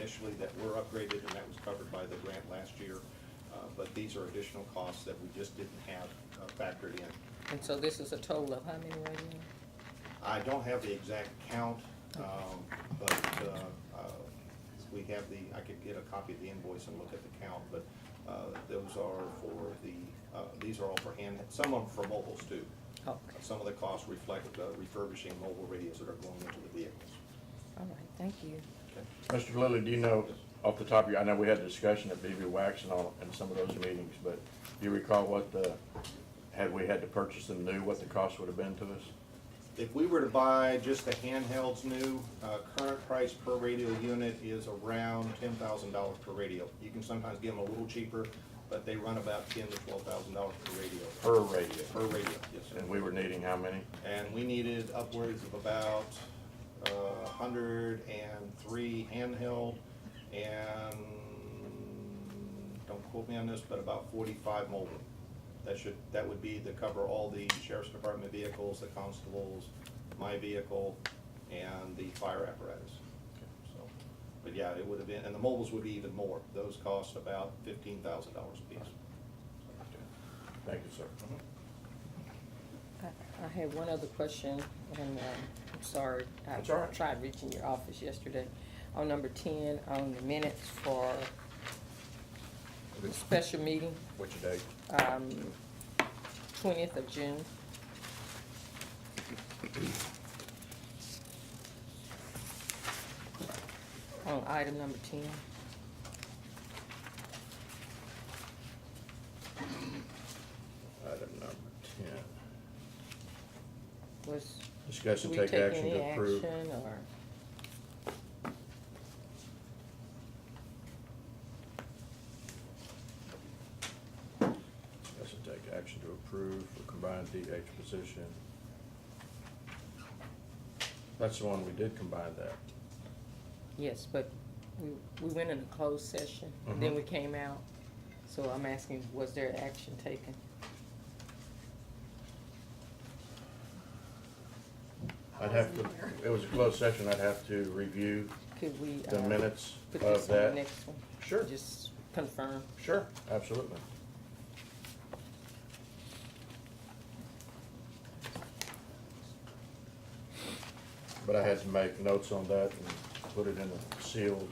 initially that were upgraded, and that was covered by the grant last year. But these are additional costs that we just didn't have factored in. And so this is a total of how many radios? I don't have the exact count, but we have I could get a copy of the invoice and look at the count, but those are for these are all for hand, some of them for mobiles too. Okay. Some of the costs reflect refurbishing mobile radios that are going into the vehicles. All right, thank you. Okay. Mr. Lilly, do you know off the top of your, I know we had a discussion at BB Wax and all, in some of those meetings, but do you recall what had we had to purchase them new, what the cost would have been to us? If we were to buy just the handhelds new, current price per radio unit is around $10,000 per radio. You can sometimes get them a little cheaper, but they run about $10,000 to $12,000 per radio. Per radio? Per radio, yes, sir. And we were needing how many? And we needed upwards of about 103 handheld and, don't quote me on this, but about 45 mobile. That would be to cover all the sheriff's department vehicles, the constables, my vehicle, and the fire apparatus. So, but yeah, it would have been, and the mobiles would be even more. Those cost about $15,000 a piece. Thank you, sir. I had one other question, and I'm sorry. That's all right. I tried reaching your office yesterday. On number 10, on the minutes for the special meeting, What's your date? 20th of June. On item number 10. Item number 10. Was, Discuss did and we take take action any to approve. action, or? Discuss and take action to approve for combined DH position. That's the one we did combine that. Yes, but we went in a closed session, and then Mhm. we came out. So I'm asking, was there action taken? I'd have to, it was a closed session, I'd have to review Could we? the minutes Put of this on the that. next one? Sure. Just confirm. Sure, absolutely. But I had to make notes on that and put it in a sealed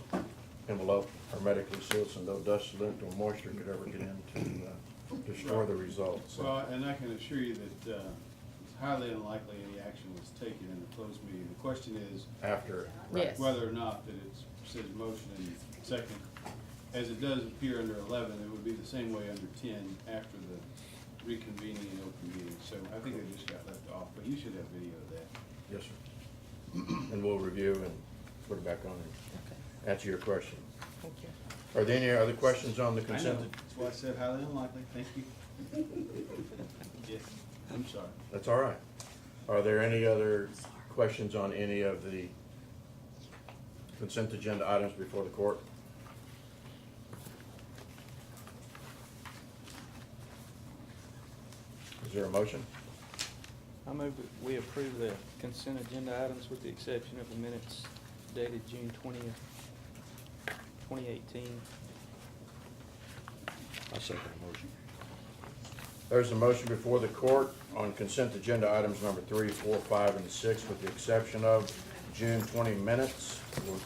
envelope, hermetically sealed, so no dust, lint, or moisture could ever get in to destroy the results. So- Well, and I can assure you that it's highly unlikely any action was taken in the closed meeting. The question is After, right. Yes. whether or not that it says motion and second. As it does appear under 11, it would be the same way under 10 after the reconvening in open meeting. So I think they just got left off, but you should have video of that. Yes, sir. And we'll review and put it back on and Okay, answer your question. thank you. Are there any other questions on the I know, consent? that's why I said highly unlikely. Thank you. Yes, I'm sorry. That's all right. Are there any other questions on any of the consent agenda items before the court? Is there a motion? I move that we approve the consent agenda items with the exception of the minutes dated June 20th, 2018. I second the motion. There's a motion before the court on consent agenda items number 3, 4, 5, and 6 with the exception of June 20 minutes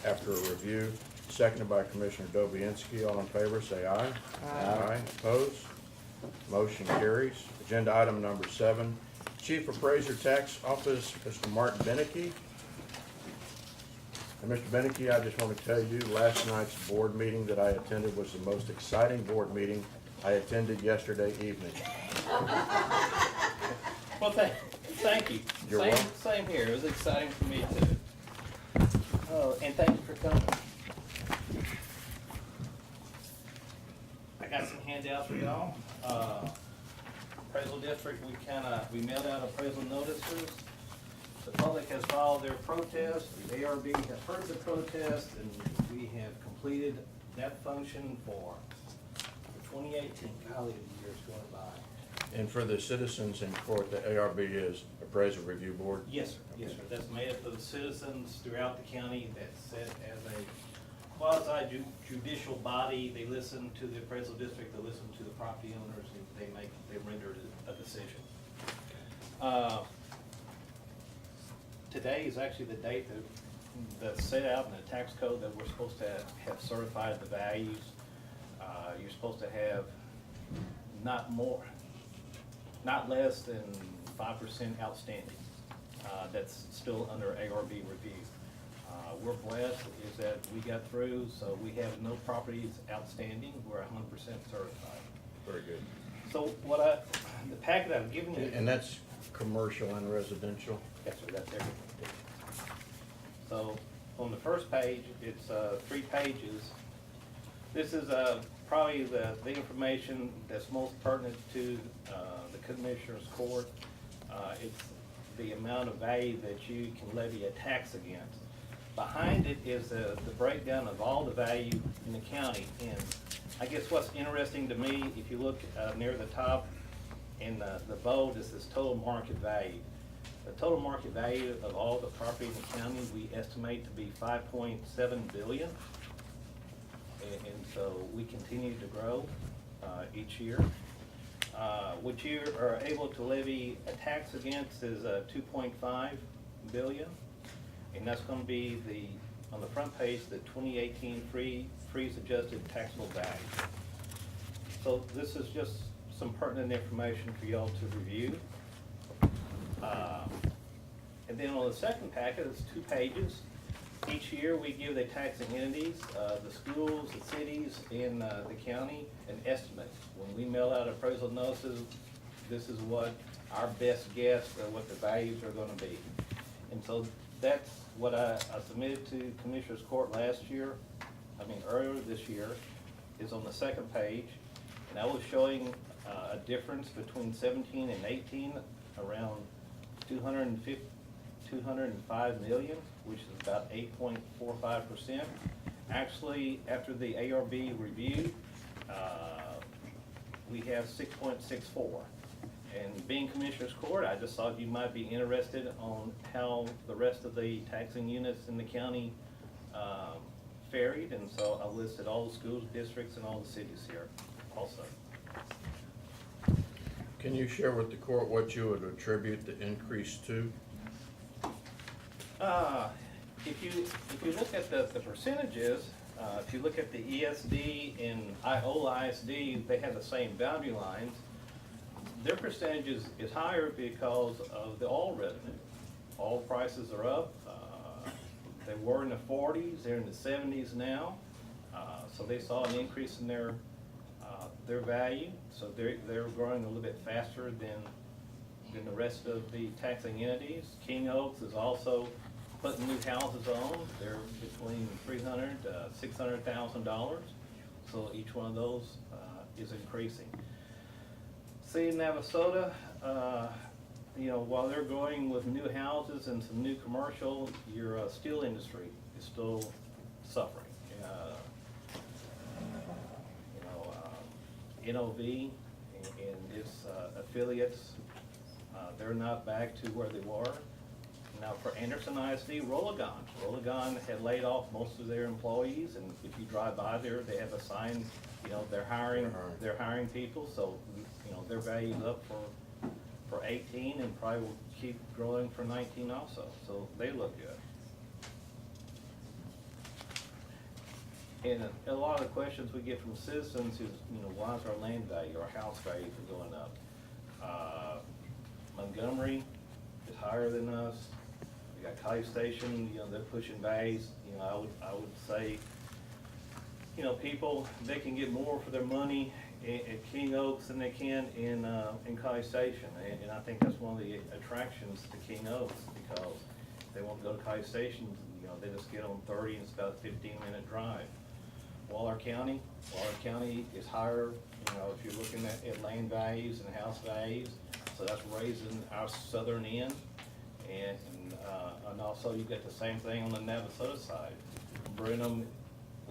after a review, seconded by Commissioner Dobianski. All in favor, say aye. Aye. Opposed? Motion carries. Agenda item number 7, Chief Appraiser Tax Office, Mr. Mark Beneke. And Mr. Beneke, I just want to tell you, last night's board meeting that I attended was the most exciting board meeting I attended yesterday evening. Well, thank you. You're Same, welcome. same here. It was exciting for me too. Oh, and thank you for coming. I got some handouts for y'all. Appraisal district, we mailed out appraisal notices. The public has filed their protest. The ARB has heard the protest, and we have completed that function for 2018. Golly, the year's going by. And for the citizens in court, the ARB is Appraisal Review Board? Yes, sir. Yes, sir. That's made up of the citizens throughout the county that's set as a quasi judicial body. They listen to the appraisal district, they listen to the property owners, and they render a decision. Today is actually the date that's set out in the tax code that we're supposed to have certified the values. You're supposed to have not less than 5% outstanding. That's still under ARB review. We're blessed is that we got through, so we have no properties outstanding. We're 100% certified. Very good. So the packet I've given you. And that's commercial and residential? Yes, sir, that's everything. So, on the first page, it's 3 pages. This is probably the information that's most pertinent to the Commissioner's Court. It's the amount of value that you can levy a tax against. Behind it is the breakdown of all the value in the county. And I guess what's interesting to me, if you look near the top in the bold, is this total market value. The total market value of all the property in the county, we estimate to be $5.7 billion. And so we continue to grow each year. What you are able to levy a tax against is $2.5 billion. And that's going to be on the front page, the 2018 freeze adjusted taxable value. So this is just some pertinent information for y'all to review. And then on the second packet, it's 2 pages. Each year, we give the taxing entities, the schools, the cities, and the county, an estimate. When we mail out appraisal notices, this is what our best guess of what the values are gonna be. And so that's what I submitted to Commissioner's Court earlier this year, is on the second page. And I was showing a difference between 17 and 18, around 205 million, which is about 8.45%. Actually, after the ARB review, we have 6.64. And being Commissioner's Court, I just thought you might be interested on how the rest of the taxing units in the county fared, and so I listed all the schools, districts, and all the cities here also. Can you share with the court what you would attribute the increase to? If you look at the percentages, if you look at the ESD and Iola ISD, they have the same boundary lines. Their percentage is higher because of the oil revenue. Oil prices are up. They were in the 40s, they're in the 70s now. So they saw an increase in their value. So they're growing a little bit faster than the rest of the taxing entities. King Oaks is also putting new houses on. They're between $300,000 to $600,000. So each one of those is increasing. See, in Navasota, while they're going with new houses and some new commercial, your steel industry is still suffering. NOV and its affiliates, they're not back to where they were. Now for Anderson ISD, Rolagon had laid off most of their employees, and if you drive by there, they have a sign, they're hiring people, so, their value's up for 18 and probably will keep growing for 19 also, so they look good. And a lot of the questions we get from citizens is, why is our land value, our house value going up? Montgomery is higher than us. We got College Station, they're pushing values. I would say, people, they can get more for their money at King Oaks than they can in College Station. And I think that's one of the attractions to King Oaks, because if they want to go to College Station, they just get on 30 and it's about a 15-minute drive. Waller County is higher, if you're looking at land values and house values, so that's raising our southern end. And also you get the same thing on the Navasota side. Brenham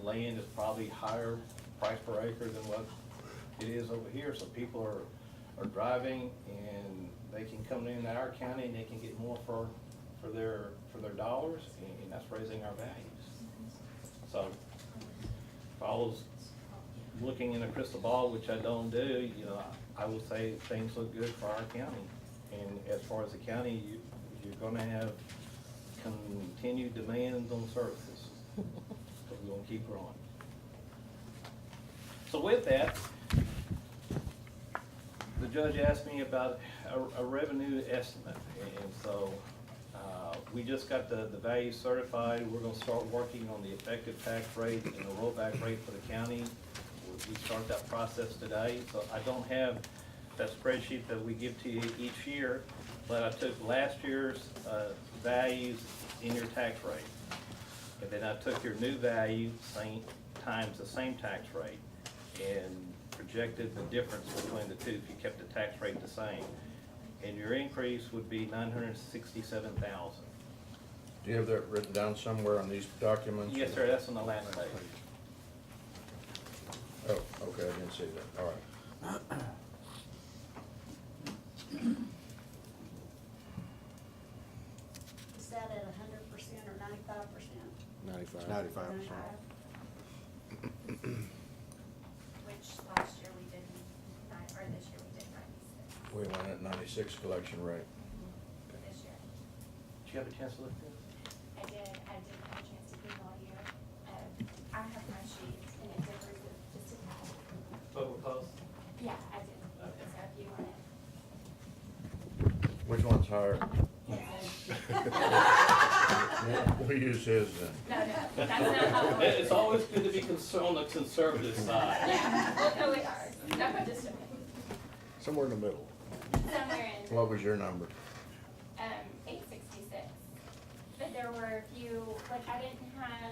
land is probably higher price per acre than what it is over here, so people are driving and they can come into our county and they can get more for their dollars, and that's raising our values. So I was looking in a crystal ball, which I don't do, you know, I would say things look good for our county. And as far as the county, you're gonna have continued demands on services. So we're gonna keep growing. So with that, the judge asked me about a revenue estimate, and so, we just got the value certified. We're gonna start working on the effective tax rate and the rollback rate for the county. We start that process today, so I don't have that spreadsheet that we give to you each year, but I took last year's, values in your tax rate. And then I took your new value, times the same tax rate, and projected the difference between the two if you kept the tax rate the same. And your increase would be $967,000. Do you have that written down somewhere on these documents? Yes, sir, that's on the last page. Oh, okay, I didn't see that, all right. Is that at 100% or 95%? 95. 95%. Which last year we did or this year we did 96, We went at 96 collection rate. this year. Did you have a chance to look at this? I didn't have a chance to email you. I have my sheet and it differs just a tad. But we're close. Yeah, I did. Okay. So if you want Which one's higher? it. We'll use his then. No, that's not how it works. It's always good to be on the conservative side. Yeah, we'll go with ours. No, just a minute. Somewhere in the middle. Somewhere in, What was your number? 866. But there were a few, like I didn't have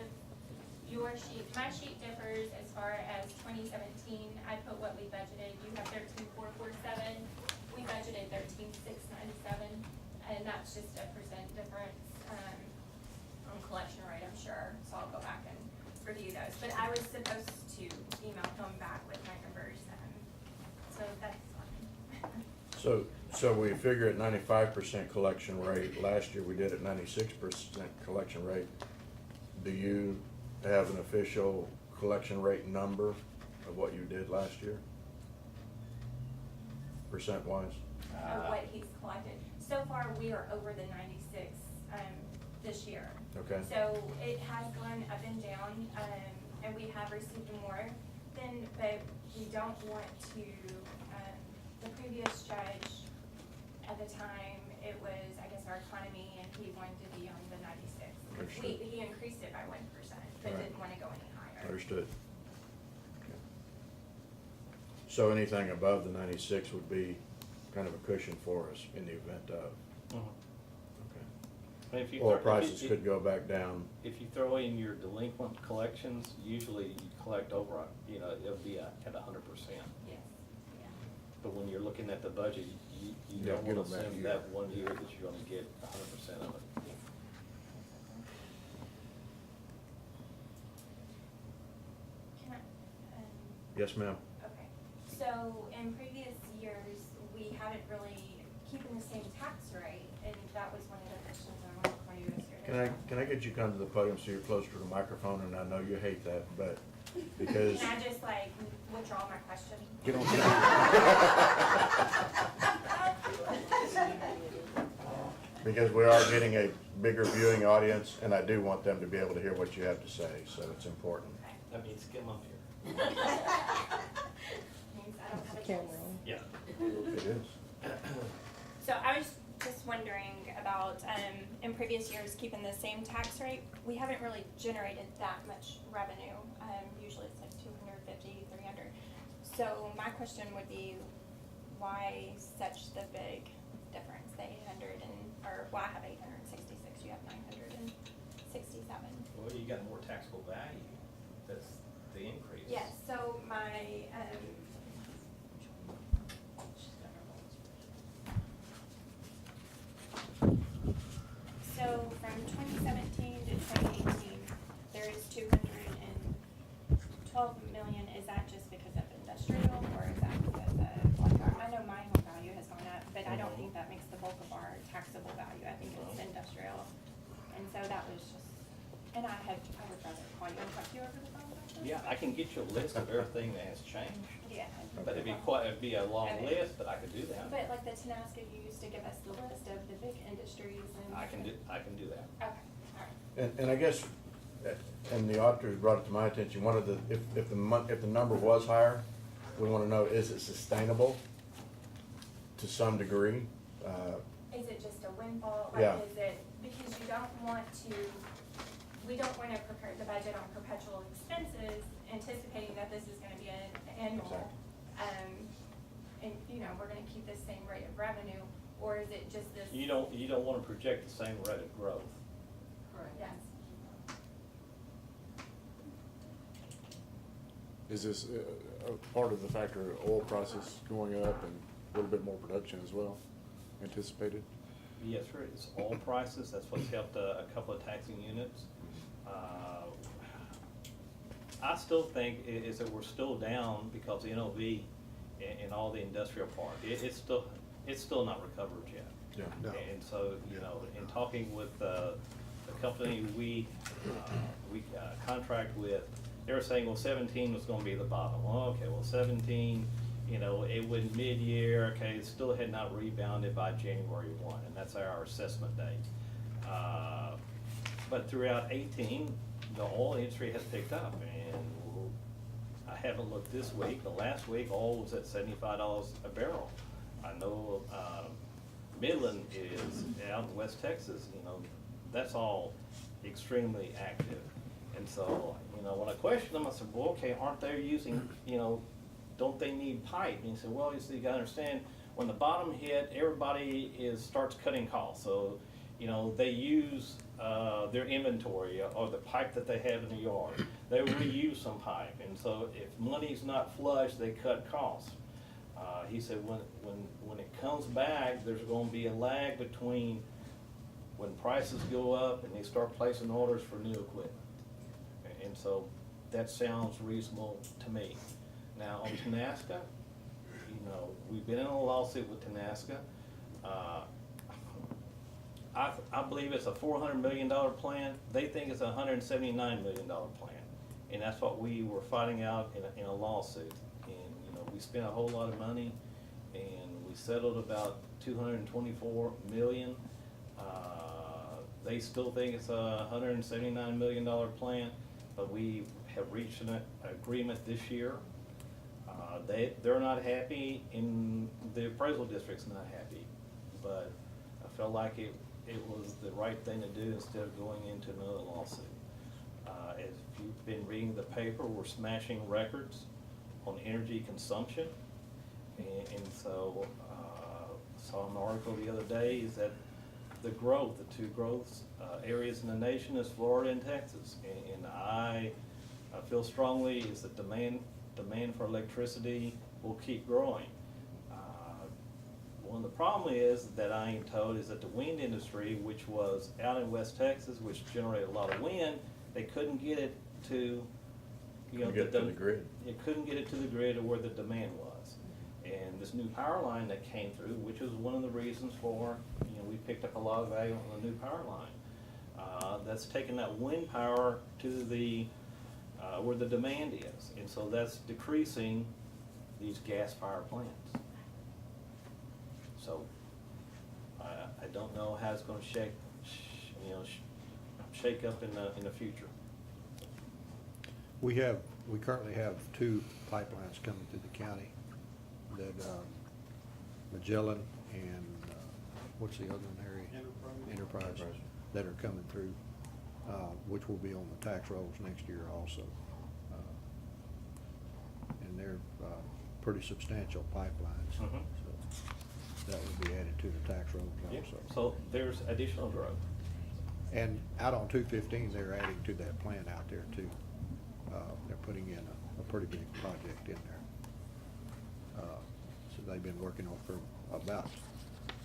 your sheet, my sheet differs as far as 2017, I put what we budgeted, you have 13,447, we budgeted 13,697, and that's just a percent difference, on collection rate, I'm sure, so I'll go back and review those, but I was supposed to email him back with my numbers, so that's fine. So we figure at 95% collection rate, last year we did at 96% collection rate. Do you have an official collection rate number of what you did last year? Percent wise? Of what he's collected. So far, we are over the 96, this year. Okay. So it has gone up and down, and we have received more than, but we don't want to, the previous judge, at the time, it was, I guess, our economy, and he wanted to be on the 96. Understood. He increased it by 1%, but Right. didn't want to go any higher. Understood. Okay. So anything above the 96 would be kind of a cushion for us in the event of, Mhm. okay. And if you Oil throw- prices could go back down. If you throw in your delinquent collections, usually you collect over, it'll be at 100%. Yes, yeah. But when you're looking at the budget, you Yeah, don't get want to them that assume year. that one year that you're gonna get 100% of it. Yes. Can I, Yes, ma'am? okay, so in previous years, we haven't really keeping the same tax rate, and that was one of the questions I wanted to call you yesterday. Can I get you come to the podium so you're closer to the microphone, and I know you hate that, but because. Can I just like withdraw my question? Get on. Because we are getting a bigger viewing audience, and I do want them to be able to hear what you have to say, so it's important. Okay. That means get them up here. Means I don't have a Camera choice. on. Yeah. It is. So I was just wondering about, in previous years, keeping the same tax rate, we haven't really generated that much revenue. Usually it's like 250, 300. So my question would be, why such the big difference, the 800 or well, I have 866, you have 967. Well, you got more taxable value, that's the increase. Yes, so my, so from 2017 to 2018, there is 212 million. Is that just because of industrial, or is that because of, like, I know my home value has gone up, but I don't think that makes the bulk of our taxable value. I think it's industrial. And so that was just, and I would rather call you and talk to you over the phone about this. Yeah, I can get you a list of everything that has changed, Yeah. but it'd be a long list, but I could do that. But like the Tenasca used to give us the list of the big industries and. I can do that. Okay, all right. And I guess, and the auditors brought it to my attention, one of the, if the number was higher, we wanna know, is it sustainable to some degree? Is it just a windfall? Yeah. Like, is it, because you don't want to, we don't want to prepare the budget on perpetual expenses, anticipating that this is gonna be an annual. Exactly. And, you know, we're gonna keep the same rate of revenue, or is it just this? You don't wanna project the same rate of growth. Yes. Is this a part of the factor of oil prices going up and a little bit more production as well anticipated? Yes, sir, it's oil prices, that's what's helped a couple of taxing units. I still think is that we're still down because the NOV and all the industrial park, it's still not recovered yet. Yeah. No. And so, you know, in talking with the company we contract with, they were saying, well, 17 was gonna be the bottom. Well, okay, well, 17, you know, it went mid-year, okay, it still had not rebounded by January 1, and that's our assessment date. But throughout 18, the oil industry has picked up, and I haven't looked this week, but last week, oil was at $75 a barrel. I know, Midland is out in West Texas, you know, that's all extremely active. And so, you know, when I questioned them, I said, well, okay, aren't they using, you know, don't they need pipe? And he said, well, you see, you gotta understand, when the bottom hit, everybody starts cutting costs. So, you know, they use, their inventory or the pipe that they have in the yard. They reuse some pipe. And so if money's not flush, they cut costs. He said, when it comes back, there's gonna be a lag between when prices go up and they start placing orders for new equipment. And so that sounds reasonable to me. Now, on Tenasca, you know, we've been in a lawsuit with Tenasca. I believe it's a $400 million plan. They think it's a $179 million plan. And that's what we were fighting out in a lawsuit. And, you know, we spent a whole lot of money and we settled about $224 million. They still think it's a $179 million plan, but we have reached an agreement this year. They're not happy, and the appraisal district's not happy, but I felt like it was the right thing to do instead of going into another lawsuit. As you've been reading the paper, we're smashing records on energy consumption, and so saw an article the other day is that the two growth areas in the nation is Florida and Texas, and I feel strongly is that demand for electricity will keep growing. One of the problem is that I am told is that the wind industry, which was out in West Texas, which generated a lot of wind, they couldn't get it to, you know, Get it to the grid. It couldn't get it to the grid or where the demand was. And this new power line that came through, which was one of the reasons for, you know, we picked up a lot of value on the new power line. That's taken that wind power to the, where the demand is. And so that's decreasing these gas power plants. So, I don't know how it's gonna shake up in the future. We currently have two pipelines coming through the county, that, Magellan and, what's the other one, Harry? Enterprise, that are coming through, which will be on the tax rolls next year also. And they're, pretty substantial pipelines. Mhm. So that will be added to the tax rolls Yep. also. So there's additional growth. And out on 215, they're adding to that plant out there too. They're putting in a pretty big project in there. So they've been working on it for about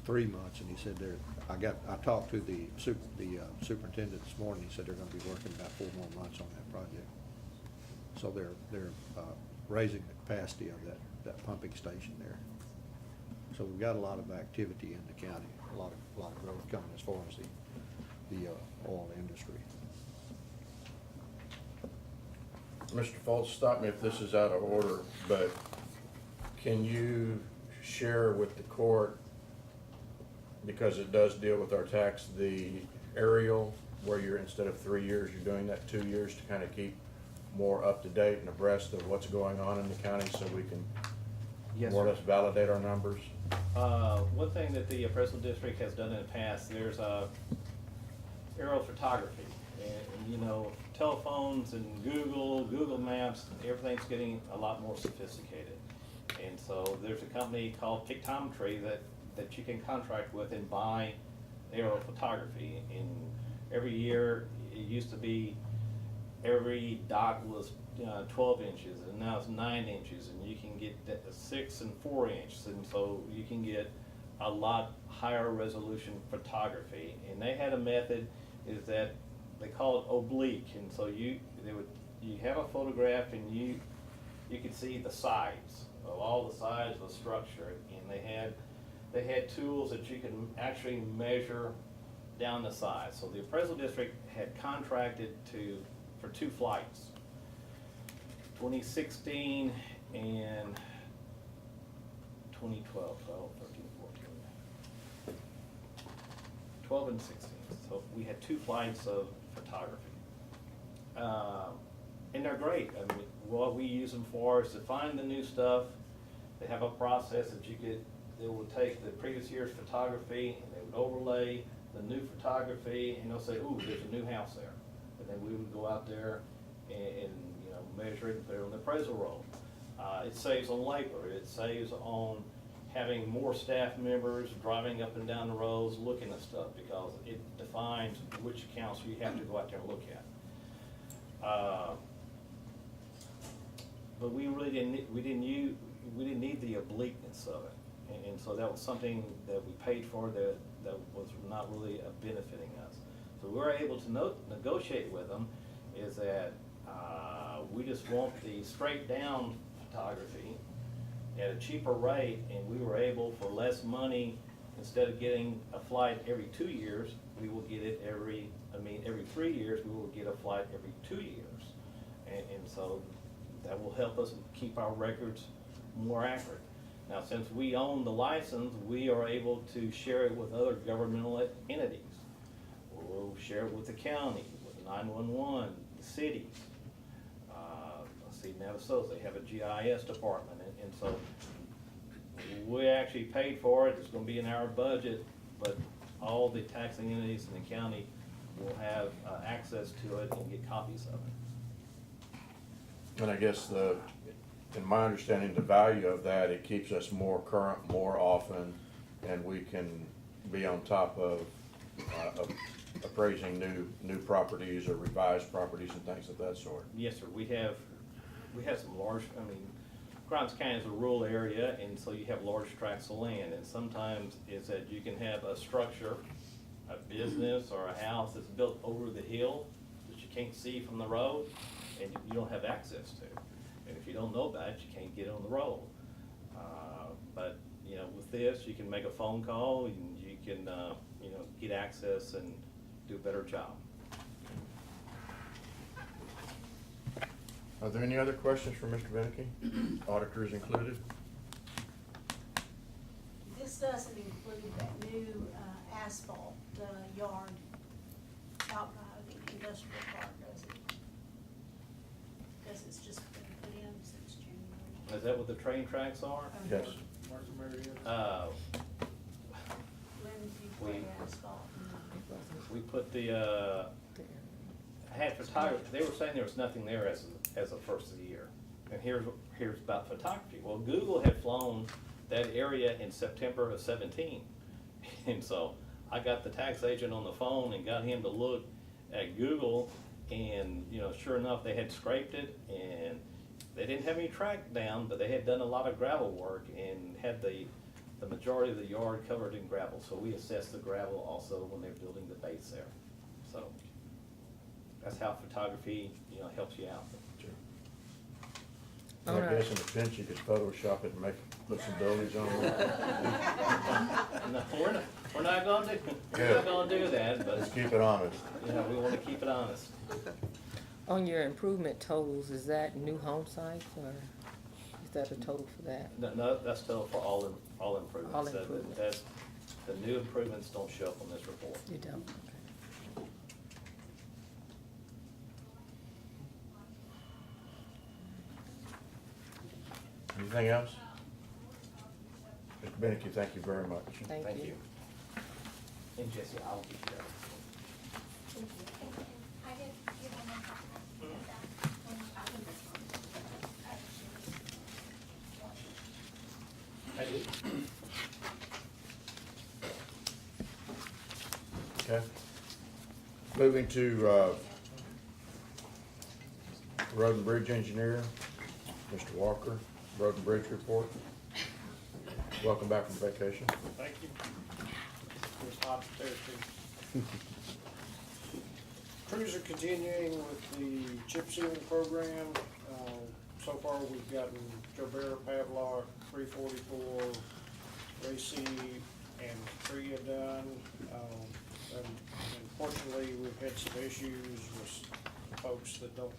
3 months, and he said I talked to the superintendent this morning. He said they're gonna be working about 4 more months on that project. So they're raising the capacity of that pumping station there. So we've got a lot of activity in the county, a lot of growth coming as far as the oil industry. Mr. Foltz, stop me if this is out of order, but can you share with the court, because it does deal with our tax, the aerial, where you're, instead of 3 years, you're doing that 2 years to kind of keep more up to date and abreast of what's going on in the county so we can Yes, more or sir. less validate our numbers? One thing that the Fresno District has done in the past, there's aerial photography. And, you know, telephones and Google Maps, everything's getting a lot more sophisticated. And so there's a company called Pictometry that you can contract with and buy aerial photography. And every year, it used to be every dot was 12 inches, and now it's 9 inches, and you can get 6 and 4 inches, and so you can get a lot higher resolution photography. And they had a method is that they call it oblique, and so you have a photograph, and you could see the sides of all the sides of the structure, and they had tools that you can actually measure down the sides. So the appraisal district had contracted for 2 flights, 2016 and 2012, 12, 13, 14. 12 and 16. So we had 2 flights of photography. And they're great. I mean, what we use them for is to find the new stuff. They have a process that they will take the previous year's photography and they would overlay the new photography, and they'll say, ooh, there's a new house there. And then we would go out there and you know, measure it and put it on the appraisal roll. It saves on labor. It saves on having more staff members driving up and down the roads looking at stuff, because it defines which accounts you have to go out there and look at. But we really didn't need the obliqueness of it, and so that was something that we paid for that was not really benefiting us. So we were able to negotiate with them is that we just want the straight down photography at a cheaper rate, and we were able, for less money, instead of getting a flight every 2 years, we will get it every 3 years, we will get a flight every 2 years. And so that will help us keep our records more accurate. Now, since we own the license, we are able to share it with other governmental entities. We'll share it with the county, with 911, the cities. Let's see, Navasota, they have a GIS department, and so we actually paid for it. It's gonna be in our budget, but all the taxing entities in the county will have access to it and get copies of it. And I guess in my understanding, the value of that, it keeps us more current, more often, and we can be on top of appraising new properties or revised properties and things of that sort. Yes, sir. We have some large, Grimes County is a rural area, and so you have large tracts of land, and sometimes it's that you can have a structure, a business or a house that's built over the hill that you can't see from the road, and you don't have access to. And if you don't know about it, you can't get on the road. But, you know, with this, you can make a phone call, and you can, get access and do a better job. Are there any other questions for Mr. Beneke? Auditors included? This doesn't include that new asphalt yard out by the industrial park, does it? Because it's just been put in since January. Is that what the train tracks are? Yes. When did you put asphalt? We put had photography, they were saying there was nothing there as the first of the year. And here's about photography. Well, Google had flown that area in September of 17. And so I got the tax agent on the phone and got him to look at Google, and, sure enough, they had scraped it, and they didn't have any track down, but they had done a lot of gravel work and had the majority of the yard covered in gravel. So we assessed the gravel also when they're building the base there. So that's how photography, helps you out. Sure. And I guess in a pinch, you could Photoshop it and put some buildings on it. No, we're not gonna do that, but, Let's keep it honest. we wanna keep it honest. On your improvement totals, is that new home sites, or is that a total for that? No, that's total for all improvements. All That- improvements. that- The new improvements don't show up on this report. You don't, okay. Anything else? Mr. Beneke, thank you very much. Thank you. And Jesse, I'll get you that. I did give them a copy of that. I think this one. I do. Okay. Moving to, Road and Bridge Engineer, Mr. Walker, Road and Bridge Report. Welcome back from vacation. Thank you. It was hot there too. Crews are continuing with the chip sealing program. So far, we've gotten Jobert, Pavlock, 344, Racy, and Tria done. And unfortunately, we've had some issues with folks that don't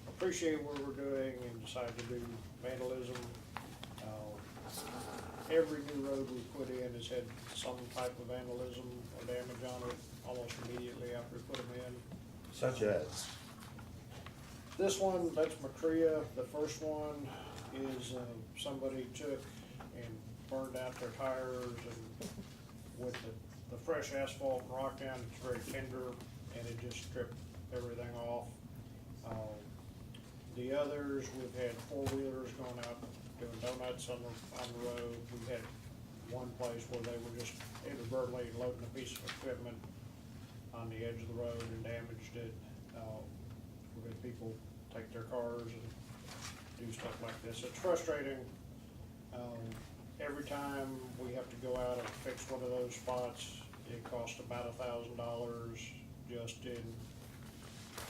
appreciate what we're doing and decide to do vandalism. Every new road we put in has had some type of vandalism or damage on it almost immediately after we put them in. Such as? This one, that's McCrea. The first one is somebody took and burned out their tires, and with the fresh asphalt and rock down, it's very tender, and it just stripped everything off. The others, we've had four-wheelers going out doing donuts on the road. We had one place where they were just inadvertently loading a piece of equipment on the edge of the road and damaged it. We've had people take their cars and do stuff like this. It's frustrating. Every time we have to go out and fix one of those spots, it costs about $1,000 just in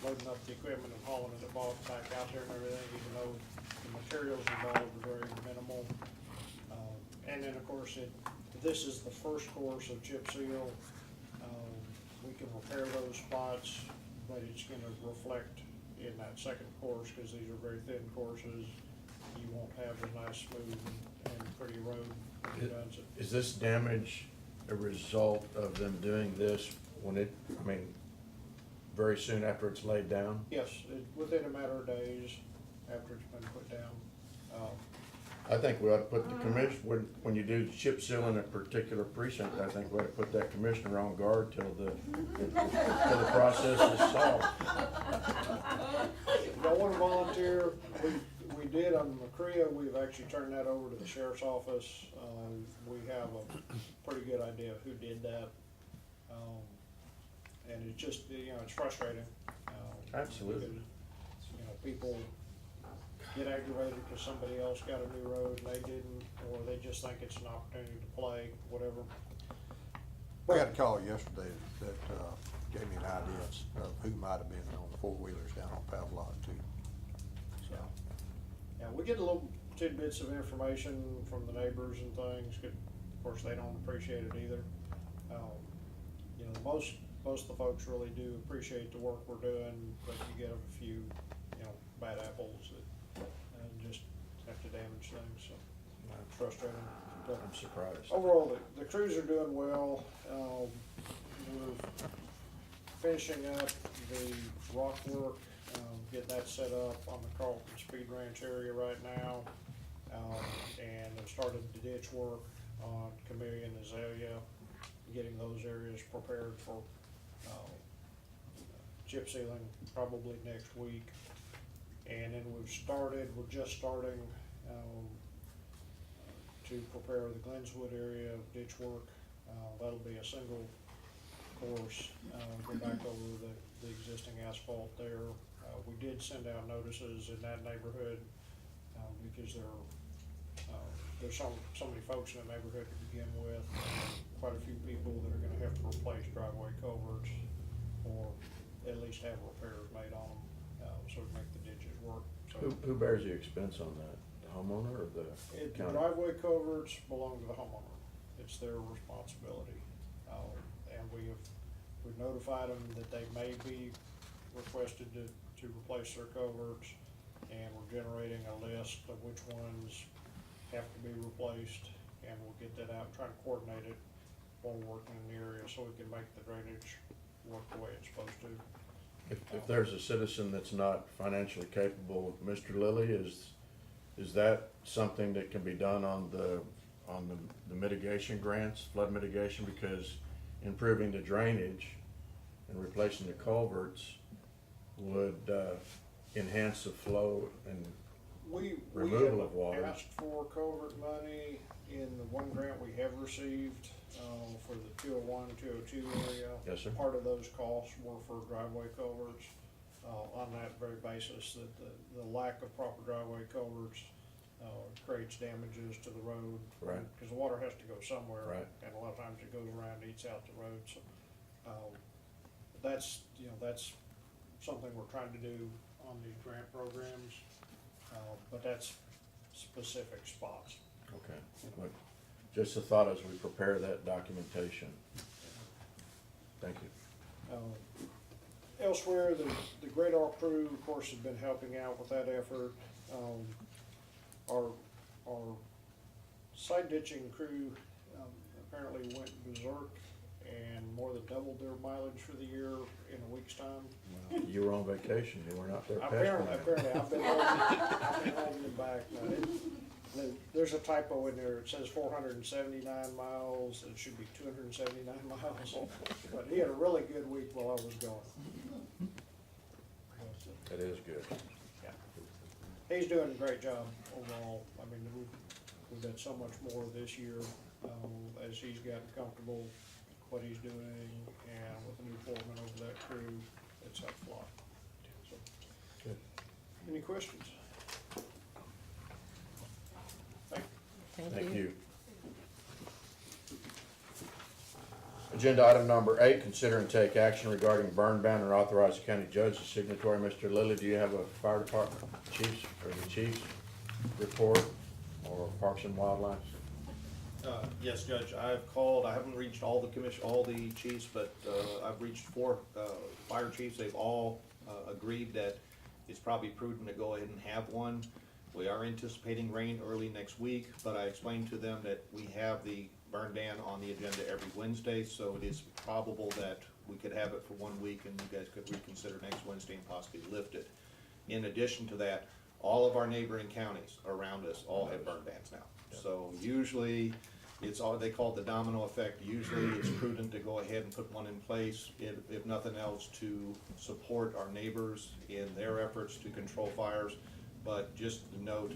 loading up the equipment and hauling it back out there and everything, even though the materials involved are very minimal. And then, of course, this is the first course of chip seal. We can repair those spots, but it's gonna reflect in that second course, because these are very thin courses. You won't have a nice, smooth, and pretty road when you're done. Is this damage a result of them doing this very soon after it's laid down? Yes, within a matter of days after it's been put down. I think we ought to put the commission, when you do chip seal in a particular precinct, I think we ought to put that commissioner on guard till the process is solved. Y'all wanna volunteer? We did on McCrea. We've actually turned that over to the sheriff's office. We have a pretty good idea of who did that. And it's just, it's frustrating. Absolutely. Because, people get aggravated because somebody else got a new road and they didn't, or they just think it's an opportunity to play, whatever. We had a call yesterday that gave me an idea of who might have been on the four-wheelers down on Pavlov too. So, Yeah, we get a little tidbits of information from the neighbors and things. Of course, they don't appreciate it either. Most of the folks really do appreciate the work we're doing, but you get a few, bad apples that just have to damage things, so it's frustrating. But I'm surprised. overall, the crews are doing well. We're finishing up the rock work, getting that set up on the Carlton Speed Ranch area right now. And I've started the ditch work on Camellia and Azalea, getting those areas prepared for chip sealing probably next week. And then we're just starting to prepare the Glenswood area ditch work. That'll be a single course, go back over the existing asphalt there. We did send out notices in that neighborhood, because there's so many folks in the neighborhood to begin with. Quite a few people that are gonna have to replace driveway culverts, or at least have repairs made on them, so to make the ditches work. So Who bears the expense on that? The homeowner or the the county? driveway culverts belong to the homeowner. It's their responsibility. And we've notified them that they may be requested to to replace their culverts, and we're generating a list of which ones have to be replaced, and we'll get that out, try to coordinate it while we're working in the area, so we can make the drainage work the way it's supposed to. If there's a citizen that's not financially capable, Mr. Lilly, is that something that can be done on the mitigation grants, flood mitigation? Because improving the drainage and replacing the culverts would enhance the flow and We removal of have water. asked for culvert money in the one grant we have received, for the 201, 202 area. Yes, sir. Part of those costs were for driveway culverts, on that very basis that the lack of proper driveway culverts, creates damages to the road. Right. Cause the water has to go somewhere. Right. And a lot of times it goes around, eats out the road, so, that's, that's something we're trying to do on these grant programs. But that's specific spots. Okay, but just a thought as we prepare that documentation. Thank you. Elsewhere, the Great All Crew, of course, has been helping out with that effort. Our side ditching crew, apparently went berserk and more than doubled their mileage for the year in a week's time. You were on vacation, you were not there Apparently, pestering them. I've been holding them back. Now, there's a typo in there. It says 479 miles. It should be 279 miles. But he had a really good week while I was gone. That is good. Yeah. He's doing a great job overall. I mean, we've got so much more this year, as he's gotten comfortable what he's doing, and with the new foreman over that crew, it's helped a lot. So, Good. any questions? Thank you. Agenda item number 8, consider and take action regarding burn ban and authorize the county judge as signatory. Mr. Lilly, do you have a fire department chiefs or the chiefs report or Parks and Wildlife? Yes, Judge, I've called, I haven't reached all the chiefs, but, I've reached 4, fire chiefs. They've all, agreed that it's probably prudent to go ahead and have one. We are anticipating rain early next week, but I explained to them that we have the burn ban on the agenda every Wednesday, so it is probable that we could have it for 1 week and you guys could reconsider next Wednesday and possibly lift it. In addition to that, all of our neighboring counties around us all have burn bans now. So usually, it's all, they call it the domino effect. Usually it's prudent to go ahead and put one in place, if nothing else, to support our neighbors in their efforts to control fires. But just to note,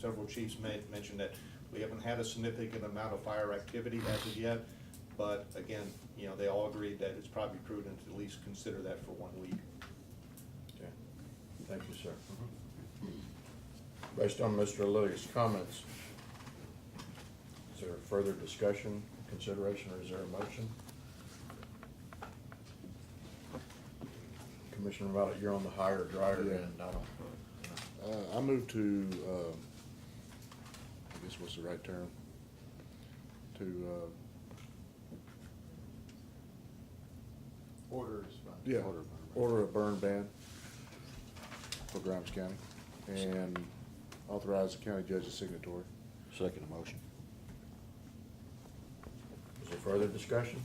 several chiefs mentioned that we haven't had a significant amount of fire activity as of yet. But again, they all agreed that it's probably prudent to at least consider that for 1 week. Okay, thank you, sir. Based on Mr. Lilly's comments, is there further discussion, consideration, or is there a motion? Commissioner Mallett, you're on the higher dryer Yeah. end, I don't. I move to, I guess what's the right term? To, Order is fine. yeah, order a burn ban for Grimes County and authorize the county judge as signatory. Second motion. Is there further discussion?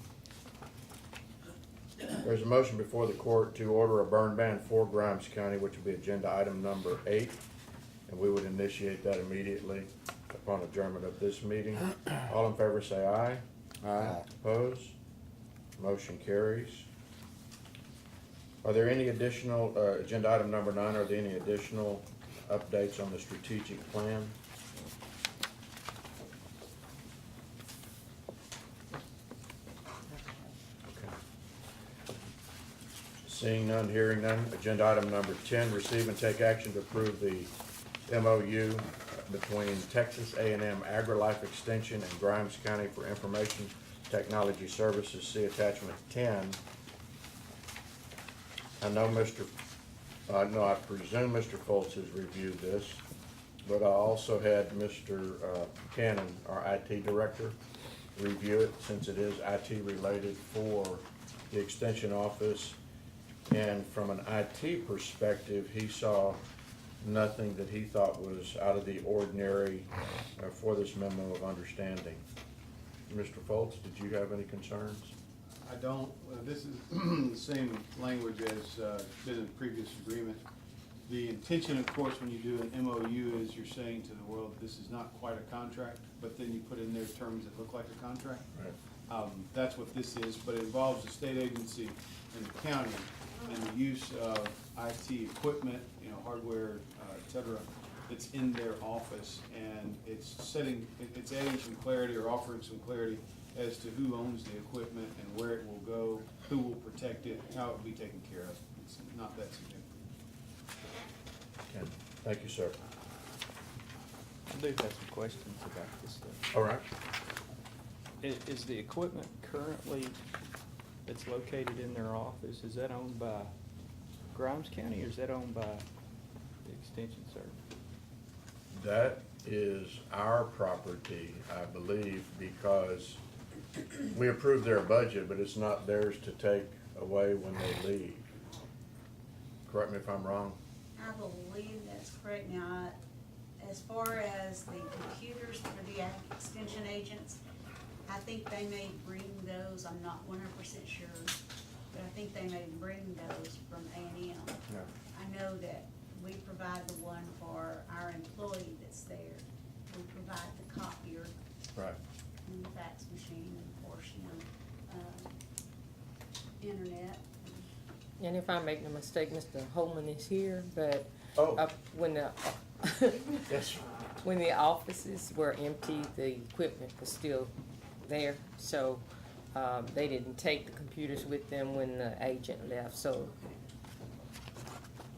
There's a motion before the court to order a burn ban for Grimes County, which will be agenda item number 8, and we would initiate that immediately upon adjournment of this meeting. All in favor say aye. Aye. Opposed? Motion carries. Are there any additional, agenda item number 9, are there any additional updates on the strategic plan? Seeing none, hearing none, agenda item number 10, receive and take action to approve the MOU between Texas A&M AgriLife Extension and Grimes County for Information Technology Services. See attachment 10. I know I presume Mr. Foltz has reviewed this, but I also had Mr. Cannon, our IT director, review it since it is IT related for the extension office. And from an IT perspective, he saw nothing that he thought was out of the ordinary for this memo of understanding. Mr. Foltz, did you have any concerns? I don't, this is the same language as been in the previous agreement. The intention, of course, when you do an MOU is you're saying to the world, this is not quite a contract, but then you put in there terms that look like a contract. Right. That's what this is, but it involves the state agency and the county and the use of IT equipment, you know, hardware, et cetera, that's in their office, and it's adding some clarity or offering some clarity as to who owns the equipment and where it will go, who will protect it, how it will be taken care of. It's not that significant. Okay. Thank you, sir. I do have some questions about this stuff. All right. Is the equipment currently that's located in their office, is that owned by Grimes County or is that owned by the Extension Service? That is our property, I believe, because we approved their budget, but it's not theirs to take away when they leave. Correct me if I'm wrong. I believe that's correct. Now, as far as the computers for the extension agents, I think they may bring those, I'm not 100% sure, but I think they may bring those from A&M. Yeah. I know that we provide the one for our employee that's there. We provide the copier Right. and the fax machine, and of course, internet. And if I make no mistake, Mr. Holman is here, but Oh. when the, Yes. when the offices were empty, the equipment was still there. So they didn't take the computers with them when the agent left, so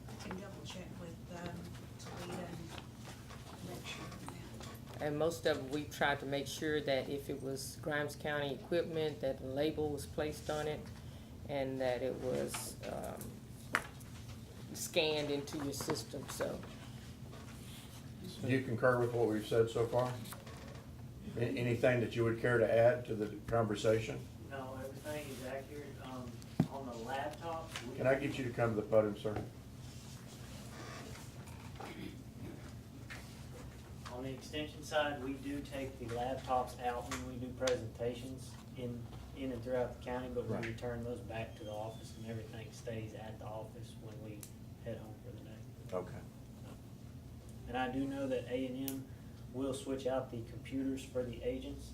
I can double check with Talita and make sure on that. and most of them, we tried to make sure that if it was Grimes County equipment, that the label was placed on it and that it was scanned into your system, so. Do you concur with what we've said so far? Anything that you would care to add to the conversation? No, everything is accurate. On the laptop. Can I get you to come to the podium, sir? On the extension side, we do take the laptops out when we do presentations in and throughout the county, but we Right. return those back to the office and everything stays at the office when we head home for the day. Okay. And I do know that A&M will switch out the computers for the agents.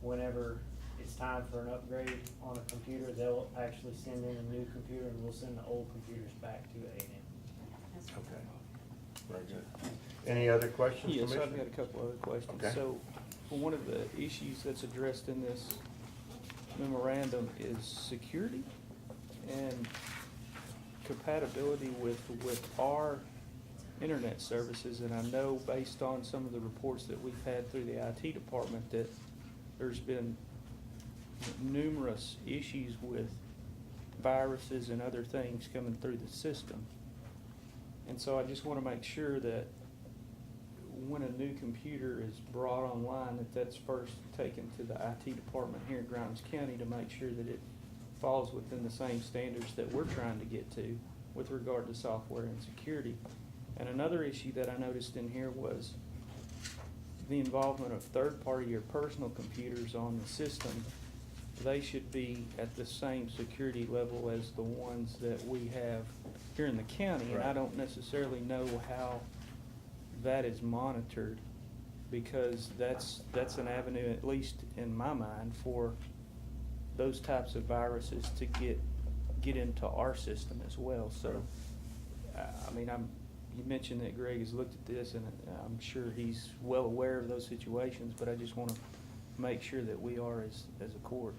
Whenever it's time for an upgrade on a computer, they'll actually send in a new computer and we'll send the old computers back to A&M. That's what Okay. Very good. Any other questions, Yes, I've Commissioner? got a couple other questions. Okay. So, one of the issues that's addressed in this memorandum is security and compatibility with our internet services. And I know based on some of the reports that we've had through the IT department that there's been numerous issues with viruses and other things coming through the system. And so I just want to make sure that when a new computer is brought online, that that's first taken to the IT department here in Grimes County to make sure that it falls within the same standards that we're trying to get to with regard to software and security. And another issue that I noticed in here was the involvement of third-party or personal computers on the system. They should be at the same security level as the ones that we have here in the county. And I Right. don't necessarily know how that is monitored, because that's an avenue, at least in my mind, for those types of viruses to get into our system as well. So, I mean, you mentioned that Greg has looked at this, and I'm sure he's well aware of those situations, but I just want to make sure that we are, as a court,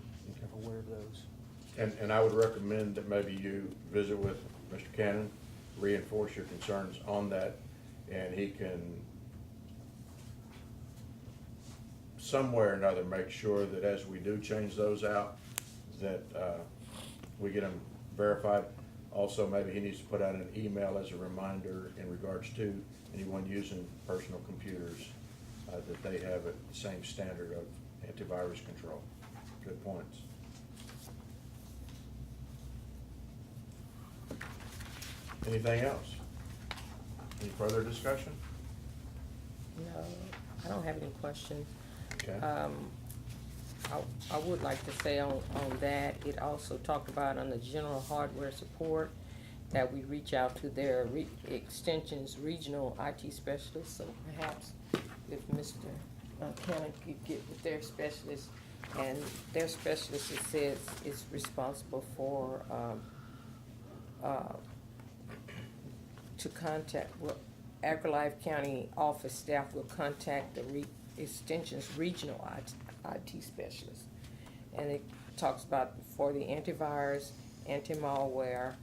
aware of those. And I would recommend that maybe you visit with Mr. Cannon, reinforce your concerns on that, and he can somewhere or another make sure that as we do change those out, that we get them verified. Also, maybe he needs to put out an email as a reminder in regards to anyone using personal computers, that they have the same standard of antivirus control. Good points. Anything else? Any further discussion? No, I don't have any questions. Okay. I would like to say on that, it also talked about on the general hardware support, that we reach out to their extensions regional IT specialists, so perhaps if Mr. Cannon could get with their specialist, and their specialist, it says, is responsible for, to contact, well, AgriLife County office staff will contact the extensions regional IT specialist. And it talks about for the antivirus, anti-malware,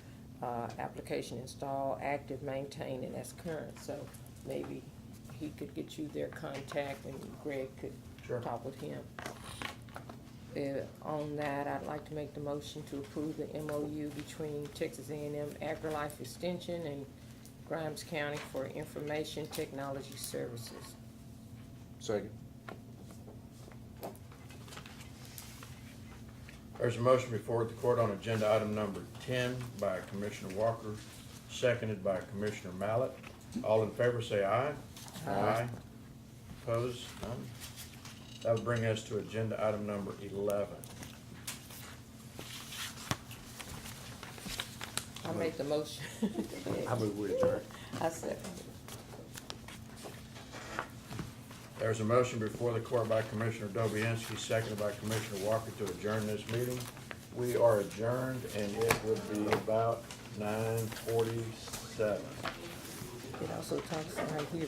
application install, active, maintain, and that's current. So maybe he could get you their contact and Greg could Sure. talk with him. On that, I'd like to make the motion to approve the MOU between Texas A&M AgriLife Extension and Grimes County for information technology services. Second. There's a motion before the court on agenda item number 10 by Commissioner Walker, seconded by Commissioner Mallett. All in favor say aye. Aye. Opposed? None. That would bring us to agenda item number 11. I make the motion. I move we adjourn. I second it. There's a motion before the court by Commissioner Dobianski, seconded by Commissioner Walker to adjourn this meeting. We are adjourned, and it would be about 9:47. It also talks right here.